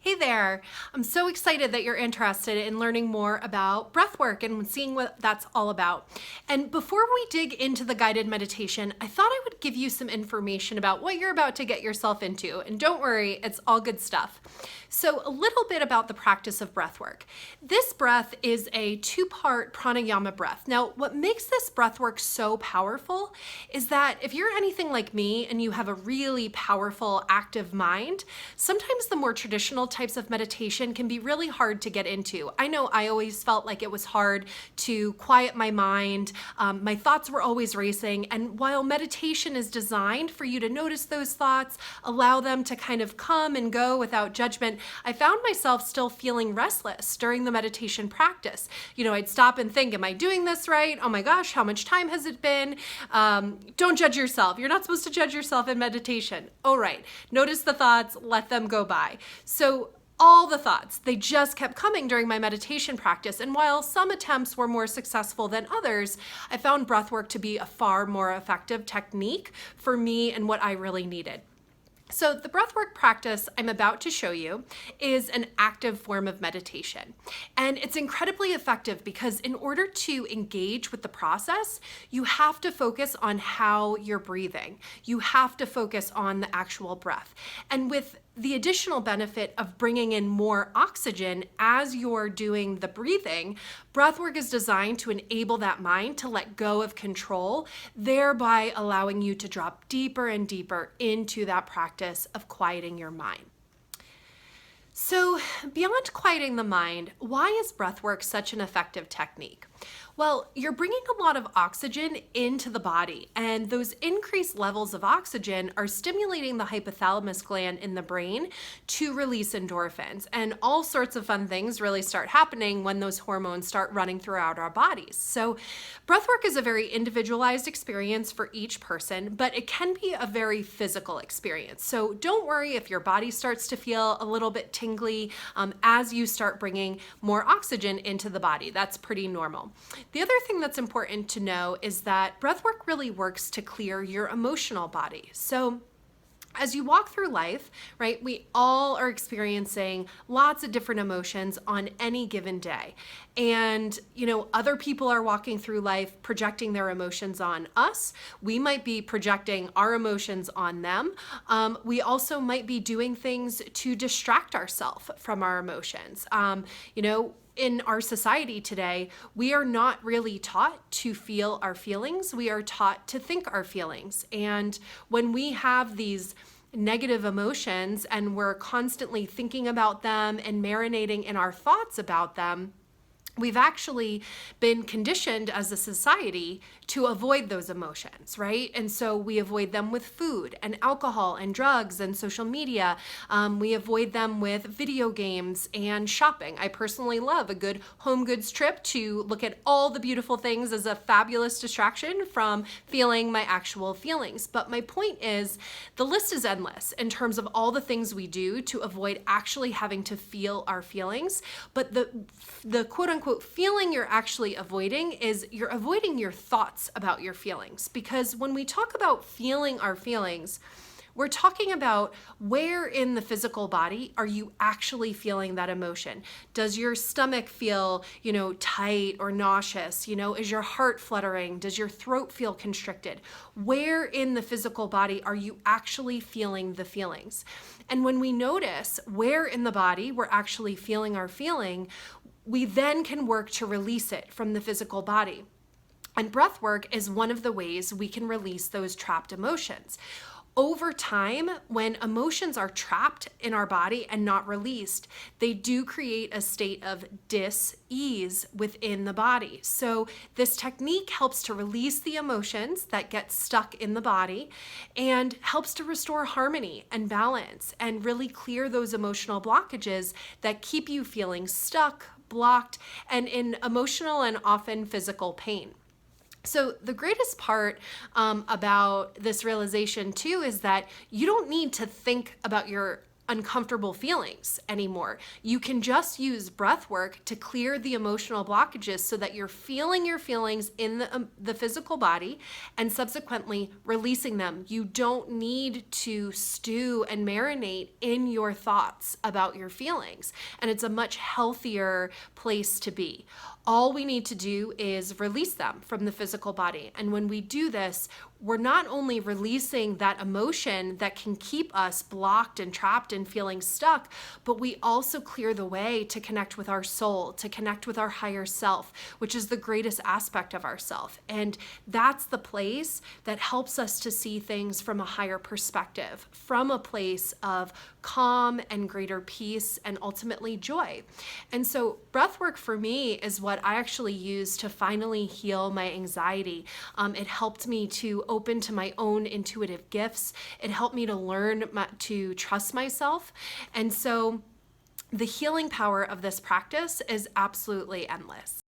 Hey there. I'm so excited that you're interested in learning more about breathwork and seeing what that's all about. And before we dig into the guided meditation, I thought I would give you some information about what you're about to get yourself into. And don't worry, it's all good stuff. So, a little bit about the practice of breathwork. This breath is a two-part pranayama breath. Now, what makes this breathwork so powerful is that if you're anything like me and you have a really powerful, active mind, sometimes the more traditional types of meditation can be really hard to get into. I know I always felt like it was hard to quiet my mind. My thoughts were always racing. And while meditation is designed for you to notice those thoughts, allow them to kind of come and go without judgment, I found myself still feeling restless during the meditation practice. I'd stop and think, am I doing this right? Oh my gosh, how much time has it been? Don't judge yourself. You're not supposed to judge yourself in meditation. Oh, right. Notice the thoughts, let them go by. So all the thoughts, they just kept coming during my meditation practice. And while some attempts were more successful than others, I found breathwork to be a far more effective technique for me and what I really needed. So the breathwork practice I'm about to show you is an active form of meditation. And it's incredibly effective because in order to engage with the process, you have to focus on how you're breathing. You have to focus on the actual breath. And with the additional benefit of bringing in more oxygen as you're doing the breathing, breathwork is designed to enable that mind to let go of control, thereby allowing you to drop deeper and deeper into that practice of quieting your mind. So, beyond quieting the mind, why is breathwork such an effective technique? Well, you're bringing a lot of oxygen into the body, and those increased levels of oxygen are stimulating the hypothalamus gland in the brain to release endorphins. And all sorts of fun things really start happening when those hormones start running throughout our bodies. So, breathwork is a very individualized experience for each person, but it can be a very physical experience. So, don't worry if your body starts to feel a little bit tingly as you start bringing more oxygen into the body. That's pretty normal. The other thing that's important to know is that breathwork really works to clear your emotional body. So as you walk through life, right, we all are experiencing lots of different emotions on any given day. And, other people are walking through life projecting their emotions on us. We might be projecting our emotions on them. We also might be doing things to distract ourselves from our emotions. In our society today, we are not really taught to feel our feelings. We are taught to think our feelings. And when we have these negative emotions and we're constantly thinking about them and marinating in our thoughts about them, we've actually been conditioned as a society to avoid those emotions, right? And so we avoid them with food and alcohol and drugs and social media. We avoid them with video games and shopping. I personally love a good home goods trip to look at all the beautiful things as a fabulous distraction from feeling my actual feelings. But my point is, the list is endless in terms of all the things we do to avoid actually having to feel our feelings. But the quote unquote feeling you're actually avoiding is you're avoiding your thoughts about your feelings. Because when we talk about feeling our feelings, we're talking about where in the physical body are you actually feeling that emotion? Does your stomach feel, tight or nauseous? Is your heart fluttering? Does your throat feel constricted? Where in the physical body are you actually feeling the feelings? And when we notice where in the body we're actually feeling our feeling, we then can work to release it from the physical body. And breath work is one of the ways we can release those trapped emotions. Over time, when emotions are trapped in our body and not released, they do create a state of dis-ease within the body. So this technique helps to release the emotions that get stuck in the body and helps to restore harmony and balance and really clear those emotional blockages that keep you feeling stuck, blocked, and in emotional and often physical pain. So the greatest part about this realization too is that you don't need to think about your uncomfortable feelings anymore. You can just use breath work to clear the emotional blockages so that you're feeling your feelings in the physical body and subsequently releasing them. You don't need to stew and marinate in your thoughts about your feelings. And it's a much healthier place to be. All we need to do is release them from the physical body. And when we do this, we're not only releasing that emotion that can keep us blocked and trapped and feeling stuck, but we also clear the way to connect with our soul, to connect with our higher self, which is the greatest aspect of ourself. And that's the place that helps us to see things from a higher perspective, from a place of calm and greater peace and ultimately joy. And so breathwork for me is what I actually use to finally heal my anxiety. It helped me to open to my own intuitive gifts. It helped me to learn to trust myself. And so the healing power of this practice is absolutely endless.